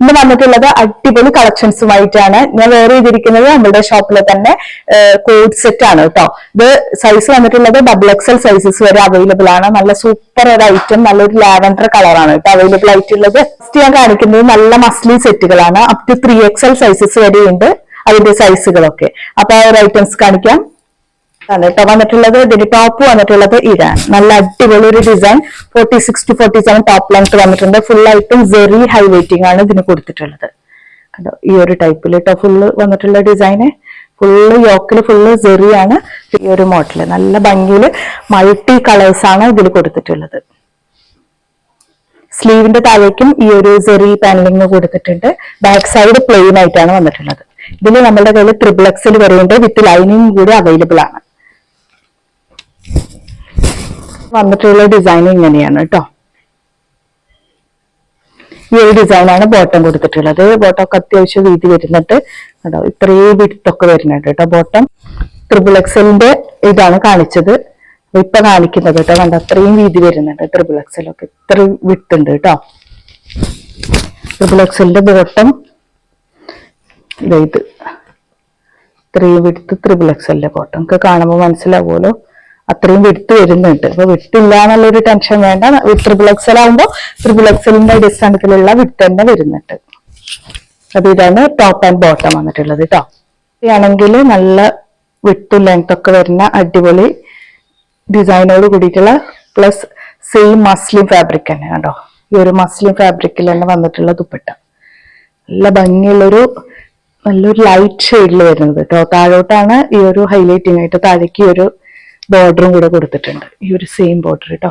ഇന്ന് വന്നിട്ടുള്ളത് അടിപൊളി കളക്ഷൻസുമായിട്ടാണ്. ഞാൻ വേറെ ചെയ്തിരിക്കുന്നത് നമ്മുടെ ഷോപ്പിലെ തന്നെ കോഡ് സെറ്റ് ആണ് കേട്ടോ. ഇത് സൈസ് വന്നിട്ടുള്ളത് XXL സൈസസ് വരെ അവൈലബിൾ ആണ്. നല്ല സൂപ്പർ ഒരു ഐറ്റം, നല്ലൊരു ലാവൻഡർ കളറാണ് കേട്ടോ അവൈലബിൾ ആയിട്ടുള്ളത്. ഫസ്റ്റ് ഞാൻ കാണിക്കുന്നത് നല്ല മസ്ലിൻ സെറ്റുകളാണ്. അപ് ടു 3XL സൈസസ് വരെ ഉണ്ട് അതിന്റെ സൈസുകളൊക്കെ. അപ്പൊ ആ ഒരു ഐറ്റംസ് കാണിക്കാം. കേട്ടോ വന്നിട്ടുള്ളത്. ഇതിന്റെ ടോപ്പ് വന്നിട്ടുള്ളത് ഇതാണ്. നല്ല അടിപൊളി ഒരു ഡിസൈൻ. 46 to 47 ടോപ്പ് ലെങ്ത് വന്നിട്ടുണ്ട്. ഫുൾ ആയിട്ടും ജെറി ഹൈലൈറ്റിംഗ് ആണ് ഇതിന് കൊടുത്തിട്ടുള്ളത്. കണ്ടോ ഈ ഒരു ടൈപ്പിൽ കേട്ടോ ഫുള്ള് വന്നിട്ടുള്ള ഡിസൈന്. ഫുള്ള് യോക്കില് ഫുള്ള് ജെറി ആണ് ഈ ഒരു മോഡല്. നല്ല ഭംഗിയില് മൾട്ടി കളേഴ്സ് ആണ് ഇതിൽ കൊടുത്തിട്ടുള്ളത്. സ്ലീവിന്റെ താഴേക്കും ഈ ഒരു ജെറി പാനലിംഗ് കൊടുത്തിട്ടുണ്ട്. ബാക്ക് സൈഡ് പ്ലെയിൻ ആയിട്ടാണ് വന്നിട്ടുള്ളത്. ഇതിൽ നമ്മുടെ കയ്യിൽ XXL വരെയുണ്ട്. വിത്ത് ലൈനിങ് കൂടി അവൈലബിൾ ആണ്. വന്നിട്ടുള്ള ഡിസൈൻ ഇങ്ങനെയാണ് കേട്ടോ. ഈ ഒരു ഡിസൈനാണ് ബോട്ടം കൊടുത്തിട്ടുള്ളത്. ബോട്ടം ഒക്കെ അത്യാവശ്യം വീതി വരുന്നുണ്ട് കേട്ടോ. ഇത്രയും വിടുത്തൊക്കെ വരുന്നുണ്ട് കേട്ടോ. ബോട്ടം XXLന്റെ ഇതാണ് കാണിച്ചത്, ഇപ്പൊ കാണിക്കുന്നത് കേട്ടോ. കണ്ടോ അത്രയും വീതി വരുന്നുണ്ട്. XXL ഒക്കെ ഇത്ര വിട്ടുണ്ട് കേട്ടോ. XXLന്റെ ബോട്ടം ഇത് ഇത്രയും വിടുത്ത് XXLന്റെ ബോട്ടം ഒക്കെ കാണുമ്പോൾ മനസ്സിലാവുമല്ലോ. അത്രയും വിട്ട് വരുന്നുണ്ട്. അപ്പൊ വിട്ടില്ല എന്നുള്ളൊരു ടെൻഷൻ വേണ്ട. XXL ആകുമ്പോൾ XXLന്റെ അടിസ്ഥാനത്തിലുള്ള വിട്ട് തന്നെ വരുന്നുണ്ട്. അപ്പൊ ഇതാണ് ടോപ്പ് ആൻഡ് ബോട്ടം വന്നിട്ടുള്ളത് കേട്ടോ. ആണെങ്കിൽ നല്ല വിട്ടും ലെങ്ത് ഒക്കെ വരുന്ന അടിപൊളി ഡിസൈനോട് കൂടിയിട്ടുള്ള പ്ലസ് സെയിം മസ്ലിൻ ഫാബ്രിക് തന്നെ കണ്ടോ. ഈ ഒരു മസ്ലിൻ ഫാബ്രിക്കിൽ തന്നെ വന്നിട്ടുള്ള ദുപ്പട്ട നല്ല ഭംഗിയുള്ളൊരു നല്ലൊരു ലൈറ്റ് ഷെയ്ഡിൽ വരുന്നത് കേട്ടോ. താഴോട്ടാണ് ഈ ഒരു ഹൈലൈറ്റിംഗ് ആയിട്ട് താഴേക്ക് ഈ ഒരു ബോർഡറും കൂടെ കൊടുത്തിട്ടുണ്ട്. ഈ ഒരു സെയിം ബോർഡർ കേട്ടോ.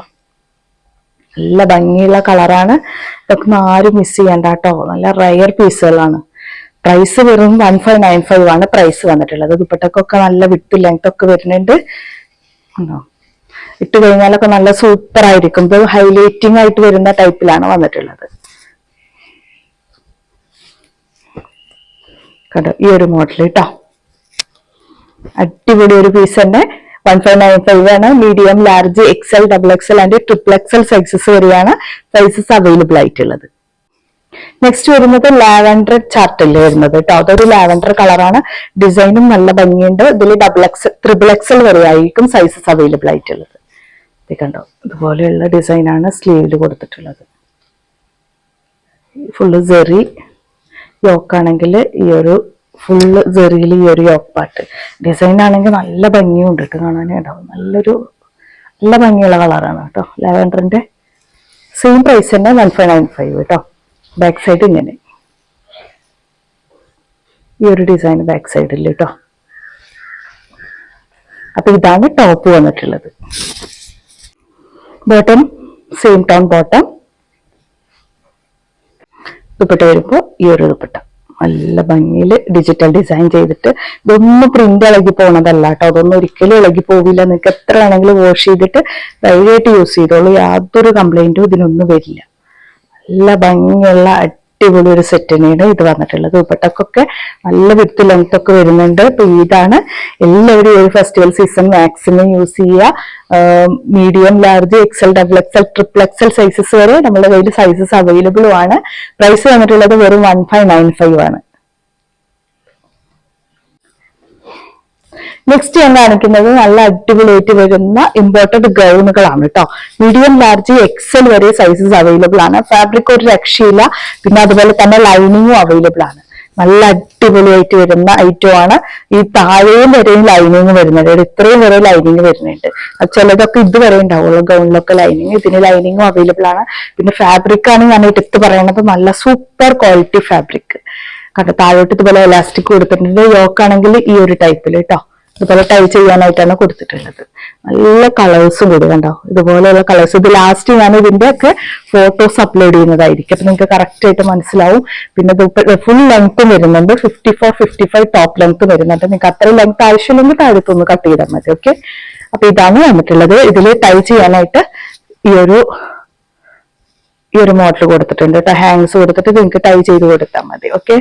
നല്ല ഭംഗിയുള്ള കളറാണ്. ഇതൊക്കെ ആരും മിസ് ചെയ്യണ്ട കേട്ടോ. നല്ല റയർ പീസുകളാണ്. പ്രൈസ് വെറും 1595 ആണ് പ്രൈസ് വന്നിട്ടുള്ളത്. ദുപ്പട്ടക്കൊക്കെ നല്ല വിട്ട് ലെങ്ത് ഒക്കെ വരുന്നുണ്ട്. ഇട്ട് കഴിഞ്ഞാലൊക്കെ നല്ല സൂപ്പർ ആയിരിക്കും. ഇത് ഹൈലൈറ്റിംഗ് ആയിട്ട് വരുന്ന ടൈപ്പിലാണ് വന്നിട്ടുള്ളത് കേട്ടോ. ഈ ഒരു മോഡൽ കേട്ടോ അടിപൊളി ഒരു പീസ് തന്നെ. 1595 ആണ്. Medium, large, XL, XXL and XXL sizes വരെയാണ് സൈസസ് അവൈലബിൾ ആയിട്ടുള്ളത്. നെക്സ്റ്റ് വരുന്നത് ലാവൻഡർ ചാർട്ടിൽ വരുന്നത് കേട്ടോ. അതൊരു ലാവൻഡർ കളറാണ്. ഡിസൈനും നല്ല ഭംഗിയുണ്ട്. ഇതിൽ XXL വരെ ആയിരിക്കും സൈസസ് അവൈലബിൾ ആയിട്ടുള്ളത്. ഇത് കണ്ടോ ഇതുപോലെയുള്ള ഡിസൈനാണ് സ്ലീവിൽ കൊടുത്തിട്ടുള്ളത്. ഫുള്ള് ജെറി യോക്കാണെങ്കിൽ ഈ ഒരു ഫുള്ള് ജെറിയിൽ ഈ ഒരു യോക്ക് പാട്ട് ഡിസൈൻ ആണെങ്കിൽ നല്ല ഭംഗിയുണ്ട് കേട്ടോ. കാണാനേ ഉണ്ടാവും. നല്ല ഭംഗിയുള്ള കളറാണ് കേട്ടോ. ലാവൻഡറിന്റെ സെയിം പ്രൈസ് തന്നെ 1595 കേട്ടോ. ബാക്ക് സൈഡ് ഇങ്ങനെ ഈ ഒരു ഡിസൈൻ ബാക്ക് സൈഡിൽ കേട്ടോ. അപ്പൊ ഇതാണ് ടോപ്പ് വന്നിട്ടുള്ളത്. Bottom same tone bottom. Dupatta വരുമ്പോ ഈ ഒരു ദുപ്പട്ട നല്ല ഭംഗിയിൽ ഡിജിറ്റൽ ഡിസൈൻ ചെയ്തിട്ട്. ഇതൊന്നും പ്രിന്റ് ഇളകി പോണതല്ല കേട്ടോ. അതൊന്നും ഒരിക്കലും ഇളകി പോവില്ല. നിങ്ങൾക്ക് എത്ര വേണമെങ്കിലും വാഷ് ചെയ്തിട്ട് ധൈര്യമായിട്ട് യൂസ് ചെയ്തോളൂ. യാതൊരു കംപ്ലൈന്റും ഇതിനൊന്നും വരില്ല. നല്ല ഭംഗിയുള്ള അടിപൊളി ഒരു സെറ്റ് തന്നെയാണ് ഇത് വന്നിട്ടുള്ളത്. ദുപ്പട്ടക്കൊക്കെ നല്ല വിട്ട് ലെങ്ത് ഒക്കെ വരുന്നുണ്ട്. അപ്പൊ ഇതാണ് എല്ലാവരും ഈ ഒരു ഫെസ്റ്റിവൽ സീസൺ മാക്സിമം യൂസ് ചെയ്യുക. Medium, large, XL, XXL, XXL sizes വരെ നമ്മുടെ കയ്യിൽ സൈസസ് അവൈലബിളും ആണ്. പ്രൈസ് വന്നിട്ടുള്ളത് വെറും 1595 ആണ്. നെക്സ്റ്റ് ഞാൻ കാണിക്കുന്നത് നല്ല അടിപൊളിയായിട്ട് വരുന്ന ഇമ്പോർട്ടഡ് ഗൗണുകളാണ് കേട്ടോ. മീഡിയം, ലാർജ്, XL വരെ സൈസസ് അവൈലബിൾ ആണ്. ഫാബ്രിക് ഒരു രക്ഷയില്ല. പിന്നെ അതുപോലെ തന്നെ ലൈനിങ്ങും അവൈലബിൾ ആണ്. നല്ല അടിപൊളിയായിട്ട് വരുന്ന ഐറ്റം ആണ്. ഈ താഴെയും വരെയും ലൈനിങ് വരുന്നുണ്ട്. ഇത്രയും വരെ ലൈനിങ് വരുന്നുണ്ട്. ചിലതൊക്കെ ഇതുവരെ ഉണ്ടാവുള്ളൂ ഗൗണിലൊക്കെ ലൈനിങ്. ഇതിന് ലൈനിങ്ങും അവൈലബിൾ ആണ്. പിന്നെ ഫാബ്രിക് ആണ് ഞാൻ എടുത്ത് പറയണത്. നല്ല സൂപ്പർ ക്വാളിറ്റി ഫാബ്രിക് കണ്ടോ. താഴോട്ട് ഇതുപോലെ എലാസ്റ്റിക് കൊടുത്തിട്ടുണ്ട്. യോക്കാണെങ്കിൽ ഈ ഒരു ടൈപ്പിൽ കേട്ടോ. ഇതുപോലെ ടൈ ചെയ്യാനായിട്ടാണ് കൊടുത്തിട്ടുള്ളത്. നല്ല കളേഴ്സും കൂടി കണ്ടോ. ഇതുപോലെയുള്ള കളേഴ്സ്. ഇത് ലാസ്റ്റ് ഞാൻ ഇതിന്റെ ഒക്കെ ഫോട്ടോസ് അപ്ലോഡ് ചെയ്യുന്നതായിരിക്കും. അപ്പൊ നിങ്ങൾക്ക് കറക്റ്റ് ആയിട്ട് മനസ്സിലാവും. പിന്നെ ഫുൾ ലെങ്ത്തും വരുന്നുണ്ട്. 54-55 ടോപ്പ് ലെങ്ത്തും വരുന്നുണ്ട്. നിങ്ങൾക്ക് അത്രയും ലെങ്ത് ആവശ്യമില്ലെങ്കിൽ താഴത്തൊന്ന് കട്ട് ചെയ്താൽ മതി. ഓക്കെ. അപ്പൊ ഇതാണ് വന്നിട്ടുള്ളത്. ഇതിൽ ടൈ ചെയ്യാനായിട്ട് ഈ ഒരു മോഡൽ കൊടുത്തിട്ടുണ്ട് കേട്ടോ. ഹാങ്സ് കൊടുത്തിട്ട് നിങ്ങൾക്ക് ടൈ ചെയ്ത് കൊടുത്താൽ മതി. ഓക്കെ.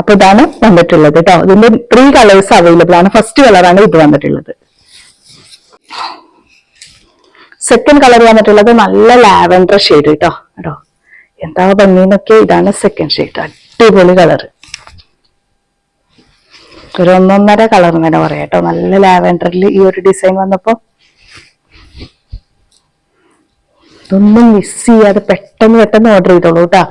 അപ്പൊ ഇതാണ് വന്നിട്ടുള്ളത് കേട്ടോ. ഇതിന്റെ 3 കളേഴ്സ് അവൈലബിൾ ആണ്. ഫസ്റ്റ് കളറാണ് ഇത് വന്നിട്ടുള്ളത്. സെക്കൻഡ് കളർ വന്നിട്ടുള്ളത് നല്ല ലാവൻഡർ ഷെയ്ഡ് കേട്ടോ. എന്താ ഭംഗിന്നൊക്കെ. ഇതാണ് സെക്കൻഡ് ഷെയ്ഡ്, അടിപൊളി കളറ്. ഒരു 1.5 കളർ തന്നെ പറയാം കേട്ടോ. നല്ല ലാവൻഡറിൽ ഈ ഒരു ഡിസൈൻ വന്നപ്പോ ഇതൊന്നും മിസ് ചെയ്യാതെ പെട്ടെന്ന് ഓർഡർ ചെയ്തോളൂ കേട്ടോ.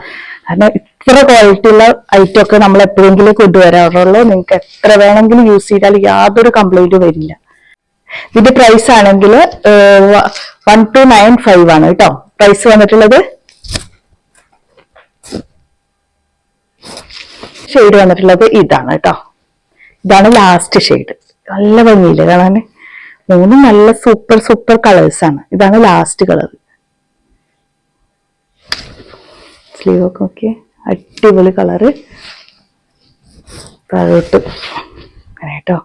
കാരണം ഇത്ര ക്വാളിറ്റി ഉള്ള ഐറ്റം ഒക്കെ നമ്മൾ എപ്പോഴെങ്കിലും കൊണ്ടുവരാറുള്ളൂ. നിങ്ങൾക്ക് എത്ര വേണമെങ്കിലും യൂസ് ചെയ്താൽ യാതൊരു കംപ്ലൈന്റും വരില്ല. ഇതിന്റെ പ്രൈസ് ആണെങ്കിൽ 1295 ആണ് കേട്ടോ പ്രൈസ് വന്നിട്ടുള്ളത്. ഷെയ്ഡ് വന്നിട്ടുള്ളത് ഇതാണ് കേട്ടോ. ഇതാണ് ലാസ്റ്റ് ഷെയ്ഡ്. നല്ല ഭംഗിയില്ലേ കാണാൻ? മൂന്നും നല്ല സൂപ്പർ കളേഴ്സ് ആണ്. ഇതാണ് ലാസ്റ്റ് കളർ. സ്ലീവ് ഒക്കെ നോക്കിയേ, അടിപൊളി കളറ്. താഴോട്ട് അങ്ങനെ കേട്ടോ.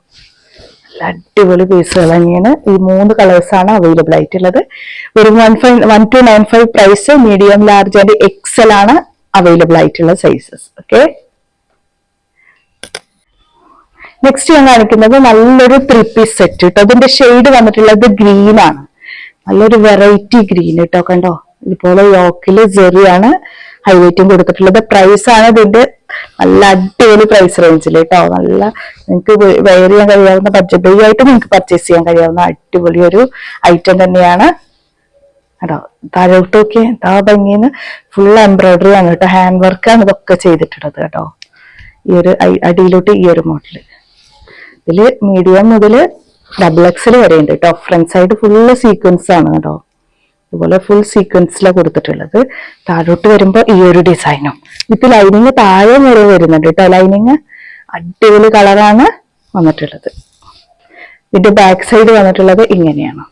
നല്ല അടിപൊളി പീസുകൾ തന്നെയാണ്. ഈ 3 കളേഴ്സ് ആണ് അവൈലബിൾ ആയിട്ടുള്ളത്. ഒരു 1295 price. Medium, large and XL ആണ് അവൈലബിൾ ആയിട്ടുള്ള സൈസസ്. ഓക്കെ, നെക്സ്റ്റ് ഞാൻ കാണിക്കുന്നത് നല്ലൊരു 3 പീസ് സെറ്റ് കേട്ടോ. അതിന്റെ ഷെയ്ഡ് വന്നിട്ടുള്ളത് ഗ്രീൻ ആണ്. നല്ലൊരു വെറൈറ്റി ഗ്രീൻ കേട്ടോ. കണ്ടോ, ഇതുപോലെ യോക്കില് ജെറിയാണ് ഹൈലൈറ്റും കൊടുത്തിട്ടുള്ളത്. പ്രൈസ് ആണ് ഇതിന്റെ നല്ല അടിപൊളി പ്രൈസ് റേഞ്ചിൽ കേട്ടോ. നല്ല നിങ്ങൾക്ക് വെയർ ചെയ്യാൻ കഴിയാവുന്ന, ബഡ്ജറ്റ് ബൈ ആയിട്ട് നിങ്ങൾക്ക് പർച്ചേസ് ചെയ്യാൻ കഴിയാവുന്ന അടിപൊളി ഒരു ഐറ്റം തന്നെയാണ് കേട്ടോ. താഴോട്ട് നോക്കിയേ, എന്താ ഭംഗിന്ന്. ഫുൾ എംബ്രോയിഡറി ആണ് കേട്ടോ. ഹാൻഡ് വർക്കാണ് ഇതൊക്കെ ചെയ്തിട്ടുള്ളത് കേട്ടോ. ഈ ഒരു അടിയിലോട്ട് ഈ ഒരു മോഡല്. ഇതില് മീഡിയം മുതൽ XXL വരെ ഉണ്ട് കേട്ടോ. ഫ്രണ്ട് സൈഡ് ഫുള്ള് സീക്വൻസ് ആണ് കേട്ടോ. ഇതുപോലെ ഫുൾ സീക്വൻസിലാണ് കൊടുത്തിട്ടുള്ളത്. താഴോട്ട് വരുമ്പോ ഈ ഒരു ഡിസൈനും വിത്ത് ലൈനിങ് താഴെ വരെ വരുന്നുണ്ട് കേട്ടോ. ലൈനിങ് അടിപൊളി കളറാണ് വന്നിട്ടുള്ളത്. ഇതിന്റെ ബാക്ക് സൈഡ് വന്നിട്ടുള്ളത് ഇങ്ങനെയാണ്.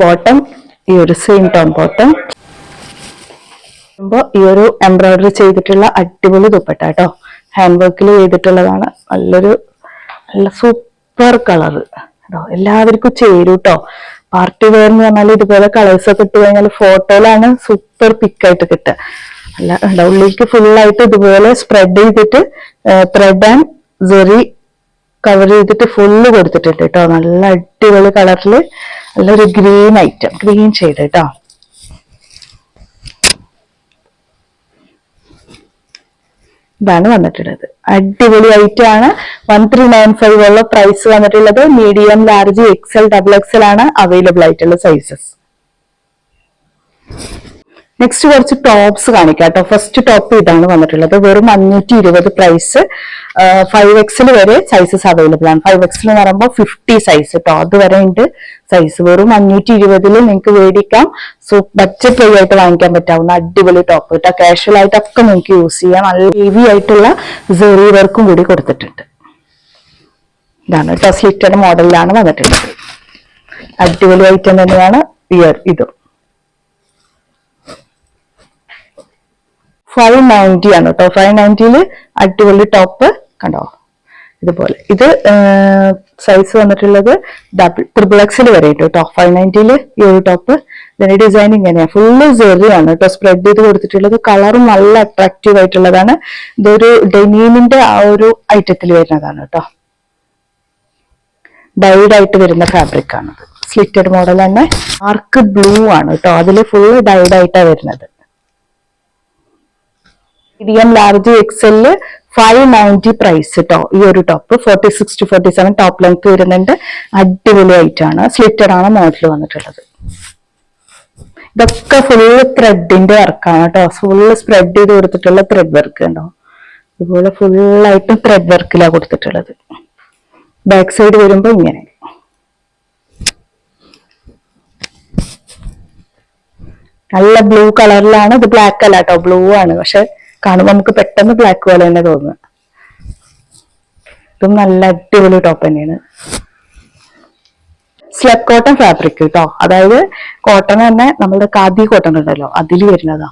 ബോട്ടം ഈ ഒരു സെയിം ടോൺ ബോട്ടം. ഈ ഒരു എംബ്രോയിഡറി ചെയ്തിട്ടുള്ള അടിപൊളി ദുപ്പട്ട കേട്ടോ. ഹാൻഡ് വർക്കിൽ ചെയ്തിട്ടുള്ളതാണ്. നല്ല സൂപ്പർ കളറ് കേട്ടോ. എല്ലാവർക്കും ചേരും കേട്ടോ. പാർട്ടി വെയർ എന്ന് പറഞ്ഞാൽ ഇതുപോലെ കളേഴ്സ് ഒക്കെ ഇട്ട് കഴിഞ്ഞാൽ ഫോട്ടോയിലാണ് സൂപ്പർ പിക്കായിട്ട് കിട്ടുക. അല്ല ഉള്ളിലേക്ക് ഫുള്ളായിട്ട് ഇതുപോലെ സ്പ്രെഡ് ചെയ്തിട്ട് ത്രെഡ് ആൻഡ് ജെറി കവർ ചെയ്തിട്ട് ഫുള്ള് കൊടുത്തിട്ടുണ്ട് കേട്ടോ. നല്ല അടിപൊളി കളറിൽ നല്ലൊരു ഗ്രീൻ ഐറ്റം, ഗ്രീൻ ഷെയ്ഡ് കേട്ടോ. ഇതാണ് വന്നിട്ടുള്ളത്. അടിപൊളി ഐറ്റം ആണ്. 1395 ഉള്ള പ്രൈസ് വന്നിട്ടുള്ളത്. മീഡിയം, ലാർജ്, XL, XXL ആണ് അവൈലബിൾ ആയിട്ടുള്ള സൈസസ്. നെക്സ്റ്റ് കുറച്ച് ടോപ്സ് കാണിക്കാം കേട്ടോ. ഫസ്റ്റ് ടോപ്പ് ഇതാണ് വന്നിട്ടുള്ളത്. വെറും 520 പ്രൈസ്. 5XL വരെ സൈസസ് അവൈലബിൾ ആണ്. 5XL എന്ന് പറയുമ്പോൾ 50 സൈസ് കേട്ടോ. അതുവരെ ഉണ്ട് സൈസ്. വെറും 520 നിങ്ങൾക്ക് മേടിക്കാം. സോ ബഡ്ജറ്റ് ഫ്രീ ആയിട്ട് വാങ്ങിക്കാൻ പറ്റാവുന്ന അടിപൊളി ടോപ്പ് കേട്ടോ. കാഷ്വൽ ആയിട്ടൊക്കെ നിങ്ങൾക്ക് യൂസ് ചെയ്യാം. നല്ല ഹെവി ആയിട്ടുള്ള സെറി വർക്കും കൂടി കൊടുത്തിട്ടുണ്ട്. ഇതാണ് കേട്ടോ. സ്ലിറ്റഡ് മോഡലിലാണ് വന്നിട്ടുള്ളത്. അടിപൊളി ഐറ്റം തന്നെയാണ് ഇതും. 590 ആണ് കേട്ടോ. 590 അടിപൊളി ടോപ്പ് കണ്ടോ. ഇതുപോലെ ഇത് സൈസ് വന്നിട്ടുള്ളത് XXL വരെ കേട്ടോ. 590 ഈ ഒരു ടോപ്പ്. ഇതിന്റെ ഡിസൈൻ ഇങ്ങനെയാ. ഫുള്ള് ജെറിയാണ് കേട്ടോ സ്പ്രെഡ് ചെയ്ത് കൊടുത്തിട്ടുള്ളത്. കളറും നല്ല അട്രാക്റ്റീവ് ആയിട്ടുള്ളതാണ്. ഇതൊരു ഡെനീമിന്റെ ആ ഒരു ഐറ്റത്തിൽ വരുന്നതാണ് കേട്ടോ. ഡൈഡ് ആയിട്ട് വരുന്ന ഫാബ്രിക് ആണത്. സ്ലിറ്റഡ് മോഡൽ തന്നെ. ഡാർക്ക് ബ്ലൂ ആണ് കേട്ടോ. അതില് ഫുള്ള് ഡൈഡ് ആയിട്ടാണ് വരുന്നത്. മീഡിയം, ലാർജ്, XL 590 പ്രൈസ് കേട്ടോ. ഈ ഒരു ടോപ്പ് 46 to 47 ടോപ്പ് ലെങ്ത് വരുന്നുണ്ട്. അടിപൊളി ആയിട്ടാണ്. സ്ലിറ്റഡ് ആണ് മോഡൽ വന്നിട്ടുള്ളത്. ഇതൊക്കെ ഫുള്ള് ത്രെഡിന്റെ വർക്കാണ് കേട്ടോ. ഫുള്ള് സ്പ്രെഡ് ചെയ്ത് കൊടുത്തിട്ടുള്ള ത്രെഡ് വർക്ക് ഉണ്ടോ. ഇതുപോലെ ഫുള്ളായിട്ടും ത്രെഡ് വർക്കിലാണ് കൊടുത്തിട്ടുള്ളത്. ബാക്ക് സൈഡ് വരുമ്പോ ഇങ്ങനെ. നല്ല ബ്ലൂ കളറിലാണ്. ഇത് ബ്ലാക്ക് അല്ല കേട്ടോ, ബ്ലൂ ആണ്. പക്ഷെ കാണുമ്പോൾ നമുക്ക് പെട്ടെന്ന് ബ്ലാക്ക് പോലെ തന്നെ തോന്നുക. ഇതും നല്ല അടിപൊളി ടോപ്പ് തന്നെയാണ്. സ്ലബ് കോട്ടൺ ഫാബ്രിക് കേട്ടോ. അതായത് കോട്ടൺ തന്നെ നമ്മുടെ ഖാദി കോട്ടൺ ഉണ്ടല്ലോ, അതിൽ വരുന്നതാ.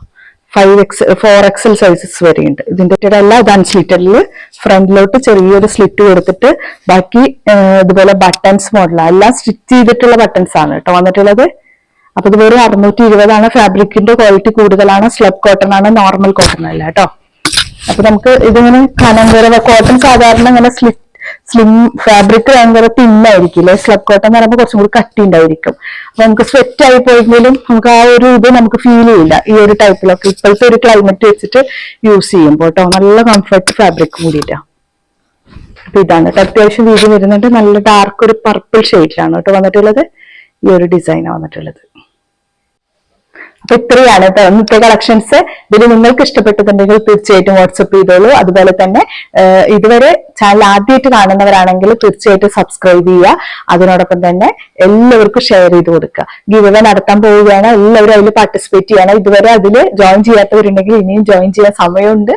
4XL സൈസസ് വരെയുണ്ട്. ഇതിന്റെ എല്ലാം ഇതാണ് സ്ലിറ്ററിൽ. ഫ്രണ്ടിലോട്ട് ചെറിയൊരു സ്ലിറ്റ് കൊടുത്തിട്ട് ബാക്കി ഇതുപോലെ ബട്ടൺസ് മോഡലാണ്. എല്ലാം സ്റ്റിച്ച് ചെയ്തിട്ടുള്ള ബട്ടൺസ് ആണ് കേട്ടോ വന്നിട്ടുള്ളത്. അപ്പൊ ഇത് വെറും 620 ആണ്. ഫാബ്രിക്കിന്റെ ക്വാളിറ്റി കൂടുതലാണ്. സ്ലബ് കോട്ടൺ ആണ്, നോർമൽ കോട്ടൺ അല്ല കേട്ടോ. അപ്പൊ നമുക്ക് ഇതിങ്ങനെ കനം വരെ കോട്ടൺ സാധാരണ ഇങ്ങനെ സ്ലിം ഫാബ്രിക് ഭയങ്കര തിന്നായിരിക്കില്ലേ, സ്ലബ് കോട്ടൺ എന്ന് പറയുമ്പോൾ കുറച്ചും കൂടി കട്ടി ഉണ്ടായിരിക്കും. അപ്പൊ നമുക്ക് സ്വെറ്റ് ആയി പോയെങ്കിലും നമുക്ക് ആ ഒരു ഇത് നമുക്ക് ഫീൽ ചെയ്യില്ല ഈ ഒരു ടൈപ്പിലൊക്കെ ഇപ്പോഴത്തെ ഒരു ക്ലൈമറ്റ് വെച്ചിട്ട് യൂസ് ചെയ്യുമ്പോൾ കേട്ടോ. നല്ല കംഫർട്ട് ഫാബ്രിക് കൂടിയിട്ടാണ്. അപ്പൊ ഇതാണ് കേട്ടോ, അത്യാവശ്യം വീതി വരുന്നുണ്ട്. നല്ല ഡാർക്ക് ഒരു പർപ്പിൾ ഷെയ്ഡിലാണ് കേട്ടോ വന്നിട്ടുള്ളത്. ഈ ഒരു ഡിസൈനാണ് വന്നിട്ടുള്ളത്. അപ്പൊ ഇത്രയാണ് കേട്ടോ ഇന്നത്തെ കളക്ഷൻസ്. ഇതിൽ നിങ്ങൾക്ക് ഇഷ്ടപ്പെട്ടിട്ടുണ്ടെങ്കിൽ തീർച്ചയായിട്ടും വാട്സപ്പ് ചെയ്തോളൂ. അതുപോലെ തന്നെ ഇതുവരെ ചാനൽ ആദ്യമായിട്ട് കാണുന്നവരാണെങ്കിൽ തീർച്ചയായിട്ടും സബ്സ്ക്രൈബ് ചെയ്യുക. അതിനോടൊപ്പം തന്നെ എല്ലാവർക്കും ഷെയർ ചെയ്ത് കൊടുക്കുക. ഗിവ് അവേ നടത്താൻ പോവുകയാണ്, എല്ലാവരും അതിൽ പാർട്ടിസിപ്പേറ്റ് ചെയ്യണം. ഇതുവരെ അതിൽ ജോയിൻ ചെയ്യാത്തവരുണ്ടെങ്കിൽ ഇനിയും ജോയിൻ ചെയ്യാൻ സമയമുണ്ട്.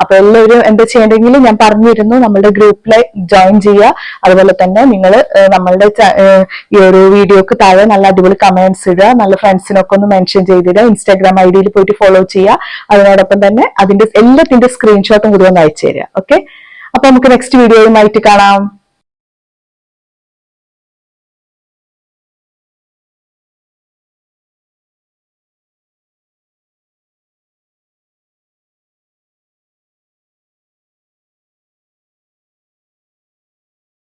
അപ്പൊ എല്ലാവരും എന്താ ചെയ്യേണ്ടെങ്കിൽ ഞാൻ പറഞ്ഞിരുന്നു, നമ്മളുടെ ഗ്രൂപ്പിൽ ജോയിൻ ചെയ്യുക. അതുപോലെ തന്നെ നിങ്ങൾ നമ്മളുടെ ഈ ഒരു വീഡിയോക്ക് താഴെ നല്ല അടിപൊളി കമന്റ്സ് ഇടുക, നല്ല ഫ്രണ്ട്സിനൊക്കെ ഒന്ന് മെൻഷൻ ചെയ്തിടുക. ഇൻസ്റ്റാഗ്രാം ഐഡിയിൽ പോയിട്ട് ഫോളോ ചെയ്യുക. അതിനോടൊപ്പം തന്നെ അതിന്റെ എല്ലാത്തിന്റെ സ്ക്രീൻഷോട്ടും കൂടി ഒന്ന് അയച്ചു തരിക. ഓക്കെ, അപ്പൊ നമുക്ക് നെക്സ്റ്റ് വീഡിയോയുമായിട്ട് കാണാം.